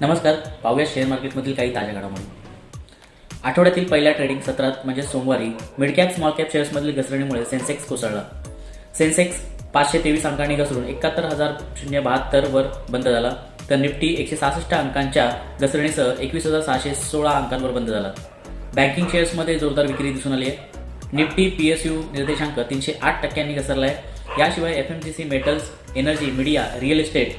नमस्कार. पाहूया शेअर मार्केटमधील काही ताज्या घडामोडी. आठवड्यातील पहिल्या ट्रेडिंग सत्रात म्हणजे सोमवारी मिड कॅप स्मॉल कॅप शेअर्समधील घसरणीमुळे सेन्सेक्स कोसळला. सेन्सेक्स 523 अंकांनी घसरून 71,072 वर बंद झाला, तर निफ्टी 166 अंकांच्या घसरणीसह 21,616 अंकांवर बंद झाला. बँकिंग शेअर्समध्ये जोरदार विक्री दिसून आली आहे. निफ्टी PSU निर्देशांक 308% घसरला आहे. याशिवाय FMCG, metals, energy, media, real estate,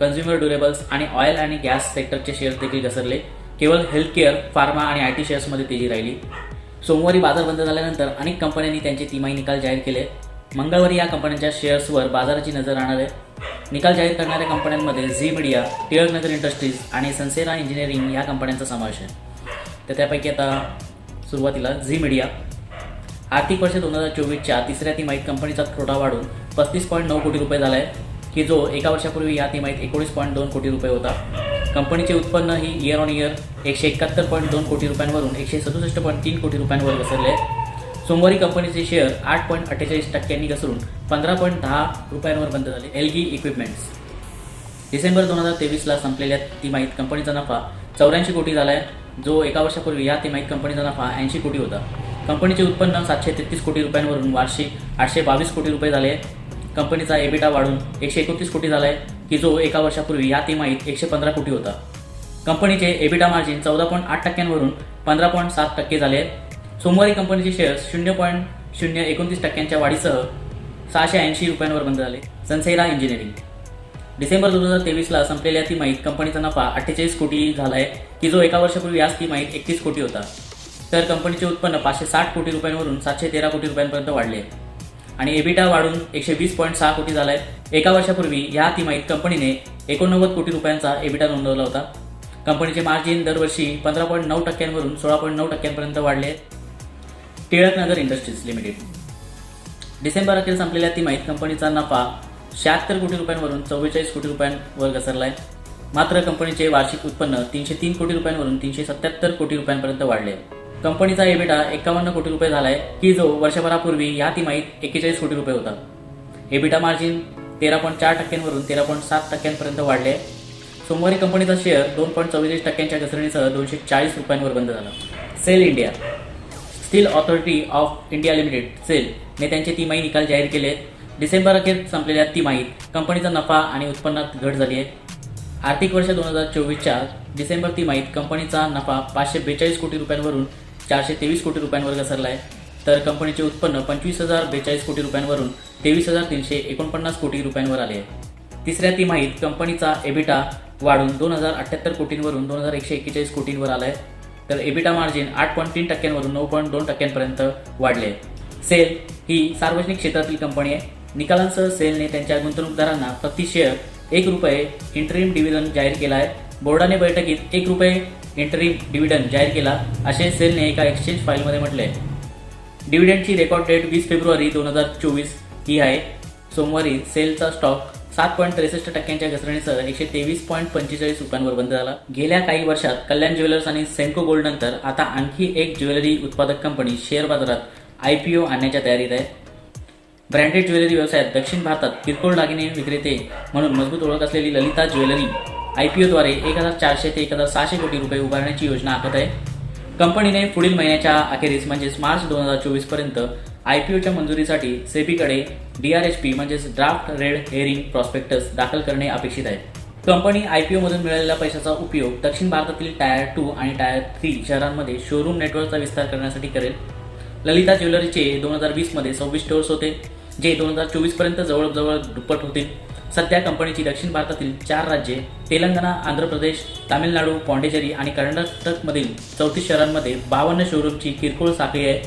consumer durables आणि ऑइल आणि गॅस सेक्टरचे शेअर्स देखील घसरले. केवळ हेल्थकेअर, फार्मा आणि IT शेअर्समध्ये तेजी राहिली. सोमवारी बाजार बंद झाल्यानंतर अनेक कंपन्यांनी त्यांचे तिमाही निकाल जाहीर केले. मंगळवारी या कंपन्यांच्या शेअर्सवर बाजाराची नजर राहणार आहे. निकाल जाहीर करणाऱ्या कंपन्यांमध्ये झी मीडिया, टिळकनगर इंडस्ट्रीज आणि सनसेरा इंजिनिअरिंग या कंपन्यांचा समावेश आहे. तर त्यापैकी आता सुरुवातीला झी मीडिया. आर्थिक वर्ष 2024च्या तिसऱ्या तिमाहीत कंपनीचा तोटा वाढून 35.9 कोटी रुपये झाला आहे, की जो एका वर्षापूर्वी या तिमाहीत 19.2 कोटी रुपये होता. कंपनीचे उत्पन्न ही इयर ऑन इयर 171.2 कोटी रुपयांवरून 167.3 कोटी रुपयांवर घसरले. सोमवारी कंपनीचे शेअर 8.48% घसरून 15.10 रुपयांवर बंद झाले. Algae equipments. डिसेंबर 2023ला संपलेल्या तिमाहीत कंपनीचा नफा 84 कोटी झाला आहे, जो एका वर्षापूर्वी या तिमाहीत कंपनीचा नफा 80 कोटी होता. कंपनीचे उत्पन्न 733 कोटी रुपयांवरून वार्षिक 822 कोटी रुपये झाले. कंपनीचा एबिटा वाढून 131 कोटी झाला आहे, की जो एका वर्षापूर्वी या तिमाहीत 115 कोटी होता. कंपनीचे एबिटा मार्जिन 14.8%वरून 15.7% झाले. सोमवारी कंपनीचे शेअर्स 0.029% वाढीसह 680 रुपयांवर बंद झाले. सनसेरा इंजिनिअरिंग. डिसेंबर 2023ला संपलेल्या तिमाहीत कंपनीचा नफा 48 कोटी झाला आहे, की जो एका वर्षापूर्वी याच तिमाहीत 31 कोटी होता. तर कंपनीचे उत्पन्न 560 कोटी रुपयांवरून 713 कोटी रुपयांपर्यंत वाढले आणि एबिटा वाढून 120.6 कोटी झाला आहे. एका वर्षापूर्वी या तिमाहीत कंपनीने 89 कोटी रुपयांचा एबिटा नोंदवला होता. कंपनीचे मार्जिन दरवर्षी 15.9%वरून 16.9% वाढले. Tilaknagar industries limited. डिसेंबर अखेर संपलेल्या तिमाहीत कंपनीचा नफा 76 कोटी रुपयांवरून 44 कोटी रुपयांवर घसरला आहे. मात्र कंपनीचे वार्षिक उत्पन्न 303 कोटी रुपयांवरून 377 कोटी रुपयांपर्यंत वाढले. कंपनीचा एबिटा 51 कोटी रुपये झाला आहे, की जो वर्षभरापूर्वी या तिमाहीत 41 कोटी रुपये होता. एबिटा मार्जिन 13.4%वरून 13.7% वाढले. सोमवारी कंपनीचा शेअर 2.44% घसरणीसह 240 रुपयांवर बंद झाला. SAIL India. Steel authority of India limited SAIL ने त्यांचे तिमाही निकाल जाहीर केले. डिसेंबर अखेर संपलेल्या तिमाहीत कंपनीचा नफा आणि उत्पन्नात घट झाली आहे. आर्थिक वर्ष 2024च्या डिसेंबर तिमाहीत कंपनीचा नफा 542 कोटी रुपयांवरून 423 कोटी रुपयांवर घसरला आहे, तर कंपनीचे उत्पन्न 25,042 कोटी रुपयांवरून 23,349 कोटी रुपयांवर आले आहे. तिसऱ्या तिमाहीत कंपनीचा एबिटा वाढून 2,078 कोटींवरून 2,141 कोटींवर आला आहे, तर एबिटा मार्जिन 8.3%वरून 9.2% वाढले. सेल ही सार्वजनिक क्षेत्रातील कंपनी आहे. निकालांसह सेलने त्यांच्या गुंतवणूकदारांना प्रति शेअर ₹1 इंटरिम डिव्हिडंड जाहीर केला आहे. बोर्डाने बैठकीत ₹1 इंटरिम डिव्हिडंड जाहीर केला, असे सेलने एका एक्सचेंज फाईलमध्ये म्हटले आहे. डिव्हिडंडची रेकॉर्ड डेट 20 फेब्रुवारी 2024 ही आहे. सोमवारी सेलचा स्टॉक 7.63% घसरणीसह 123.45 रुपयांवर बंद झाला. गेल्या काही वर्षात कल्याण ज्वेलर्स आणि सेन्को गोल्ड नंतर आता आणखी एक ज्वेलरी उत्पादक कंपनी शेअर बाजारात IPO आणण्याच्या तयारीत आहे. ब्रँडेड ज्वेलरी व्यवसायात दक्षिण भारतात किरकोळ दागिने विक्रेते म्हणून मजबूत ओळख असलेली ललिता ज्वेलरी IPOद्वारे 1,400 ते 1,600 कोटी रुपये उभारण्याची योजना आखत आहे. कंपनीने पुढील महिन्याच्या अखेरीस म्हणजेच मार्च 2024 पर्यंत IPOच्या मंजुरीसाठी सेबीकडे DRHP म्हणजेच ड्राफ्ट रेड हेरिंग प्रॉस्पेक्टस दाखल करणे अपेक्षित आहे. कंपनी IPOमधून मिळालेल्या पैशाचा उपयोग दक्षिण भारतातील टायर 2 आणि टायर 3 शहरांमध्ये शोरूम नेटवर्कचा विस्तार करण्यासाठी करेल. ललिता ज्वेलरीचे 2020 मध्ये 26 स्टोअर्स होते, जे 2024 पर्यंत जवळजवळ दुप्पट होतील. सध्या कंपनीची दक्षिण भारतातील 4 राज्ये तेलंगणा, आंध्र प्रदेश, तामिळनाडू, पॉंडिचेरी आणि कर्नाटकमधील 34 शहरांमध्ये 52 शोरूमची किरकोळ साखळी आहे,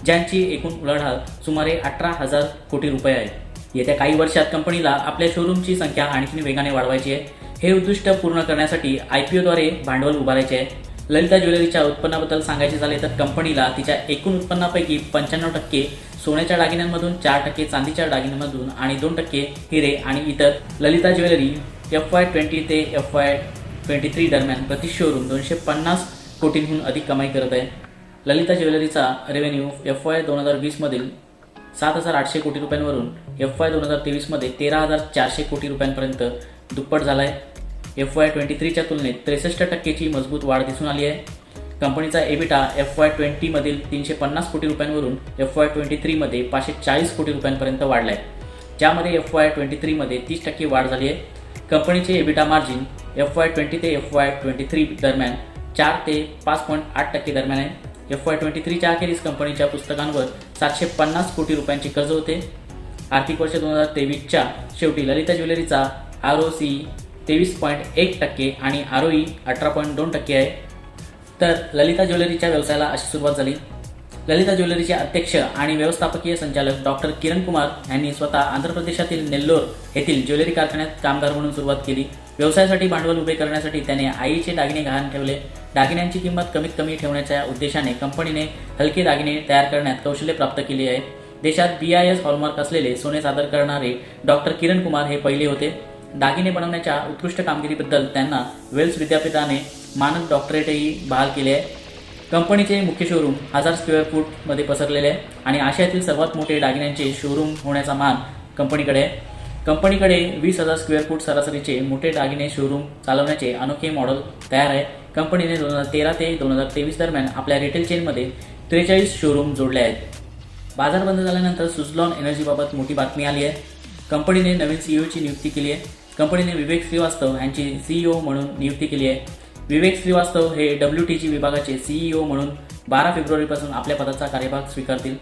ज्यांची एकूण उलाढाल सुमारे 18,000 कोटी रुपये आहे. येत्या काही वर्षात कंपनीला आपल्या शोरूमची संख्या आणखी वेगाने वाढवायची आहे. हे उद्दिष्ट पूर्ण करण्यासाठी IPOद्वारे भांडवल उभारायचे आहे. ललिता ज्वेलरीच्या उत्पन्नाबद्दल सांगायचे झाले तर कंपनीला तिच्या एकूण उत्पन्नापैकी 95% सोन्याच्या दागिन्यांमधून, 4% चांदीच्या दागिन्यांमधून आणि 2% हिरे आणि इतर. ललिता ज्वेलरी FY20 ते FY23 दरम्यान प्रति शोरूम 250 कोटींहून अधिक कमाई करत आहे. ललिता ज्वेलरीचा रेव्हेन्यू FY 2020 मधील 7,800 कोटी रुपयांवरून FY 2023 मध्ये 13,400 कोटी रुपयांपर्यंत दुप्पट झाला आहे. FY23च्या तुलनेत 63%ची मजबूत वाढ दिसून आली आहे. कंपनीचा एबिटा FY20 मधील 350 कोटी रुपयांवरून FY23 मध्ये 540 कोटी रुपयांपर्यंत वाढला आहे, ज्यामध्ये FY23 मध्ये 30% वाढ झाली आहे. कंपनीचे एबिटा मार्जिन FY20 ते FY23 दरम्यान 4 ते 5.8% दरम्यान आहे. FY23च्या अखेरीस कंपनीच्या पुस्तकांवर 750 कोटी रुपयांचे कर्ज होते. आर्थिक वर्ष 2023च्या शेवटी ललिता ज्वेलरीचा ROCE 23.1% आणि ROE 18.2% आहे. तर ललिता ज्वेलरीच्या व्यवसायाला अशी सुरुवात झाली. ललिता ज्वेलरीचे अध्यक्ष आणि व्यवस्थापकीय संचालक डॉक्टर किरण कुमार यांनी स्वतः आंध्र प्रदेशातील नेल्लोर येथील ज्वेलरी कारखान्यात कामगार म्हणून सुरुवात केली. व्यवसायासाठी भांडवल उभे करण्यासाठी त्याने आईचे दागिने गहाण ठेवले. दागिन्यांची किंमत कमीत कमी ठेवण्याच्या उद्देशाने कंपनीने हलके दागिने तयार करण्यात कौशल्य प्राप्त केले आहे. देशात BIS हॉलमार्क असलेले सोने सादर करणारे डॉक्टर किरण कुमार हे पहिले होते. दागिने बनवण्याच्या उत्कृष्ट कामगिरीबद्दल त्यांना वेल्स विद्यापीठाने मानक डॉक्टरेटही बहाल केले आहे. कंपनीचे मुख्य शोरूम 1000 स्क्वेअर फूटमध्ये पसरलेले आहे आणि आशियातील सर्वात मोठे दागिन्यांचे शोरूम होण्याचा मान कंपनीकडे आहे. कंपनीकडे 20,000 स्क्वेअर फूट सरासरीचे मोठे दागिने शोरूम चालवण्याचे अनोखे मॉडेल तयार आहे. कंपनीने 2013 ते 2023 दरम्यान आपल्या रिटेल चेनमध्ये 43 शोरूम जोडले आहेत. बाजार बंद झाल्यानंतर सुझलॉन एनर्जीबाबत मोठी बातमी आली आहे. कंपनीने नवीन CEOची नियुक्ती केली आहे. कंपनीने विवेक श्रीवास्तव यांची CEO म्हणून नियुक्ती केली आहे. विवेक श्रीवास्तव हे WTG विभागाचे CEO म्हणून 12 फेब्रुवारीपासून आपल्या पदाचा कार्यभाग स्वीकारतील.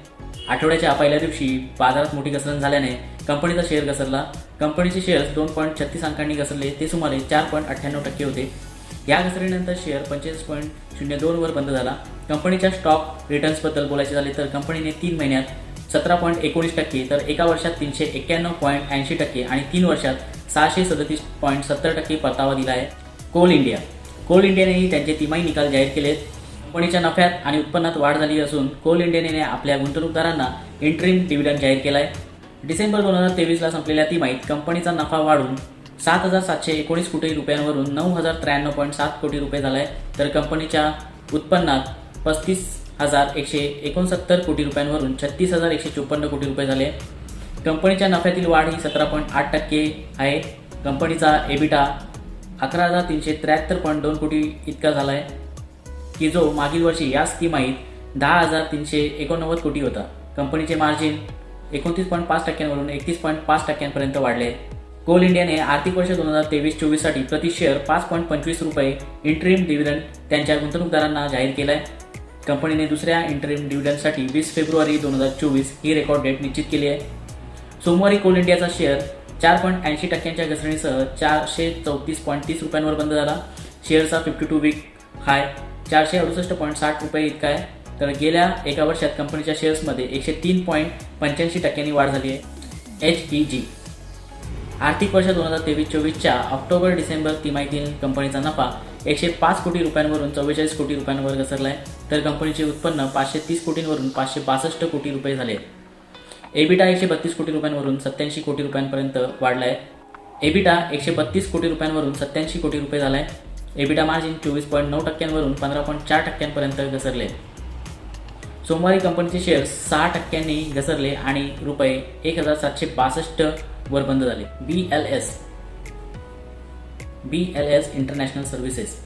आठवड्याच्या पहिल्या दिवशी बाजारात मोठी घसरण झाल्याने कंपनीचा शेअर घसरला. कंपनीचे शेअर्स 2.36 अंकांनी घसरले. ते सुमारे 4.98% होते. या घसरणीनंतर शेअर 25.02 वर बंद झाला. कंपनीच्या स्टॉक रिटर्न्सबद्दल बोलायचे झाले तर कंपनीने 3 महिन्यात 17.19%, तर एका वर्षात 391.80% आणि 3 वर्षात 637.70% परतावा दिला आहे. कोल इंडियानेही त्यांचे तिमाही निकाल जाहीर केलेत. कंपनीच्या नफ्यात आणि उत्पन्नात वाढ झाली असून कोल इंडियाने आपल्या गुंतवणूकदारांना इंटरिम डिव्हिडंड जाहीर केला आहे. डिसेंबर 2023ला संपलेल्या तिमाहीत कंपनीचा नफा वाढून 7,719 कोटी रुपयांवरून 9,093.7 कोटी रुपये झाला आहे, तर कंपनीच्या उत्पन्नात 35,169 कोटी रुपयांवरून 36,154 कोटी रुपये झाले. कंपनीच्या नफ्यातील वाढ ही 17.8% आहे. कंपनीचा एबिटा 11,373.2 कोटी इतका झाला आहे, की जो मागील वर्षी याच तिमाहीत 10,389 कोटी होता. कंपनीचे मार्जिन 29.5% वरून 31.5% वाढले. कोल इंडियाने आर्थिक वर्ष 2023-24 साठी प्रति शेअर 5.25 रुपये इंटरिम डिव्हिडंड त्यांच्या गुंतवणूकदारांना जाहीर केला आहे. कंपनीने दुसऱ्या इंटरिम डिव्हिडंडसाठी 20 फेब्रुवारी 2024 ही रेकॉर्ड डेट निश्चित केली आहे. सोमवारी कोल इंडियाचा शेअर 4.80%च्या घसरणीसह 434.30 रुपयांवर बंद झाला. शेअरचा 52 वीक हाय 468.60 रुपये इतका आहे. तर गेल्या एका वर्षात कंपनीच्या शेअर्समध्ये 103.85% वाढ झाली आहे. HEG आर्थिक वर्ष 2023-24च्या ऑक्टोबर-डिसेंबर तिमाहीतील कंपनीचा नफा 105 कोटी रुपयांवरून 44 कोटी रुपयांवर घसरला आहे, तर कंपनीचे उत्पन्न 530 कोटींवरून 562 कोटी रुपये झाले. एबिटा 132 कोटी रुपयांवरून 87 कोटी रुपयांपर्यंत वाढला आहे. एबिटा 132 कोटी रुपयांवरून 87 कोटी रुपये झाला आहे. एबिटा मार्जिन 24.9% वरून 15.4% घसरले. सोमवारी कंपनीचे शेअर्स 6% घसरले आणि रुपये 1,762 वर बंद झाले. BLS इंटरनॅशनल सर्व्हिसेस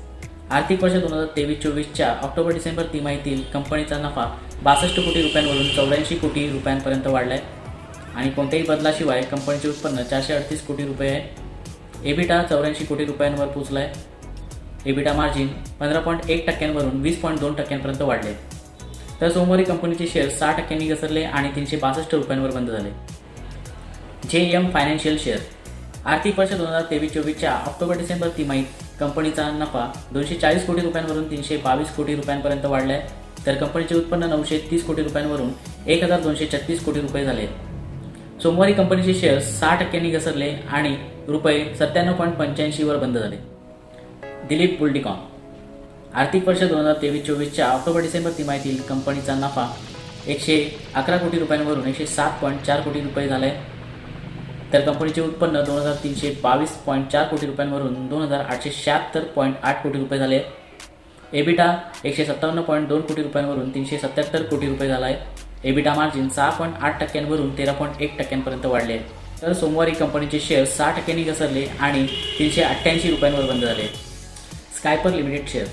आर्थिक वर्ष 2023-24च्या ऑक्टोबर-डिसेंबर तिमाहीतील कंपनीचा नफा 62 कोटी रुपयांवरून 84 कोटी रुपयांपर्यंत वाढला आहे आणि कोणत्याही बदलाशिवाय कंपनीचे उत्पन्न 438 कोटी रुपये आहे. एबिटा 84 कोटी रुपयांवर पोहोचला आहे. एबिटा मार्जिन 15.1% वरून 20.2% वाढले. तर सोमवारी कंपनीचे शेअर्स 6% घसरले आणि 362 रुपयांवर बंद झाले. JM फायनान्शियल शेअर आर्थिक वर्ष 2023-24च्या ऑक्टोबर-डिसेंबर तिमाहीत कंपनीचा नफा 240 कोटी रुपयांवरून 322 कोटी रुपयांपर्यंत वाढला आहे, तर कंपनीचे उत्पन्न 930 कोटी रुपयांवरून 1,236 कोटी रुपये झाले. सोमवारी कंपनीचे शेअर्स 6% घसरले आणि रुपये 97.85 वर बंद झाले. दिलीप बुल्डीकॉन आर्थिक वर्ष 2023-24च्या ऑक्टोबर-डिसेंबर तिमाहीतील कंपनीचा नफा 111 कोटी रुपयांवरून 107.4 कोटी रुपये झाले, तर कंपनीचे उत्पन्न 2,322.4 कोटी रुपयांवरून 2,876.8 कोटी रुपये झाले. एबिटा 157.2 कोटी रुपयांवरून 377 कोटी रुपये झाला आहे. एबिटा मार्जिन 6.8% वरून 13.1% वाढले. तर सोमवारी कंपनीचे शेअर 6% घसरले आणि 388 रुपयांवर बंद झाले. स्कायपर लिमिटेड शेअर.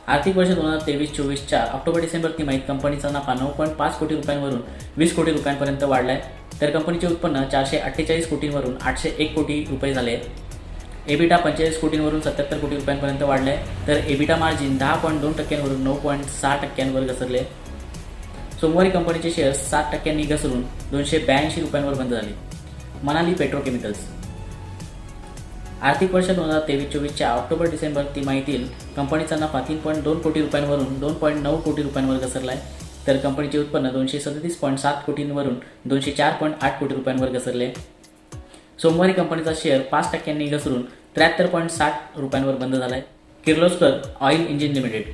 आर्थिक वर्ष 2023-24च्या ऑक्टोबर-डिसेंबर तिमाहीत कंपनीचा नफा 9.5 कोटी रुपयांवरून 20 कोटी रुपयांपर्यंत वाढलाय. तर कंपनीचे उत्पन्न 448 कोटींवरून 801 कोटी रुपये झाले. एबिटा 45 कोटींवरून 77 कोटी रुपयांपर्यंत वाढले. तर एबिटा मार्जिन 10.2%वरून 9.6%वर घसरले. सोमवारी कंपनीचे शेअर 7%नी घसरून 282 रुपयांवर बंद झाले. मनाली पेट्रोकेमिकल्स. आर्थिक वर्ष 2023-24च्या ऑक्टोबर-डिसेंबर तिमाहीतील कंपनीचा नफा 3.2 कोटी रुपयांवरून 2.9 कोटी रुपयांवर घसरला आहे. तर कंपनीचे उत्पन्न 237.7 कोटींवरून 204.8 कोटी रुपयांवर घसरले. सोमवारी कंपनीचा शेअर 5%नी घसरून 73.60 रुपयांवर बंद झाला आहे. Kirloskar oil engine limited.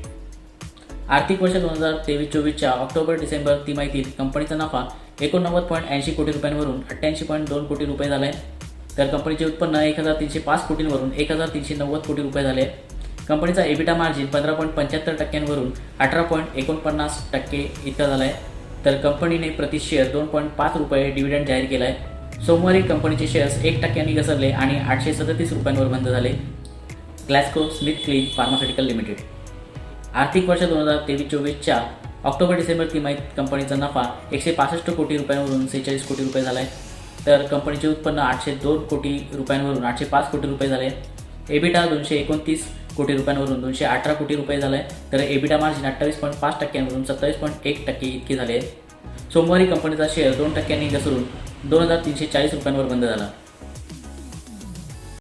आर्थिक वर्ष 2023-24च्या ऑक्टोबर-डिसेंबर तिमाहीतील कंपनीचा नफा 89.80 कोटी रुपयांवरून 88.2 कोटी रुपये झाला आहे. तर कंपनीचे उत्पन्न 1305 कोटींवरून 1390 कोटी रुपये झाले. कंपनीचा एबिटा मार्जिन 15.75%वरून 18.49% इतका झाला आहे. तर कंपनीने प्रति शेअर 2.5 रुपये डिव्हिडंड जाहीर केला आहे. सोमवारी कंपनीचे शेअर्स 1%नी घसरले आणि 837 रुपयांवर बंद झाले. Glaxo Smith clean pharmaceutical limited. आर्थिक वर्ष 2023-24च्या ऑक्टोबर-डिसेंबर तिमाहीत कंपनीचा नफा 165 कोटी रुपयांवरून 46 कोटी रुपये झाला आहे. तर कंपनीचे उत्पन्न 802 कोटी रुपयांवरून 805 कोटी रुपये झाले. एबिटा 229 कोटी रुपयांवरून 218 कोटी रुपये झाले. तर एबिटा मार्जिन 28.5%वरून 27.1% इतके झाले. सोमवारी कंपनीचा शेअर 2%नी घसरून 2340 रुपयांवर बंद झाला.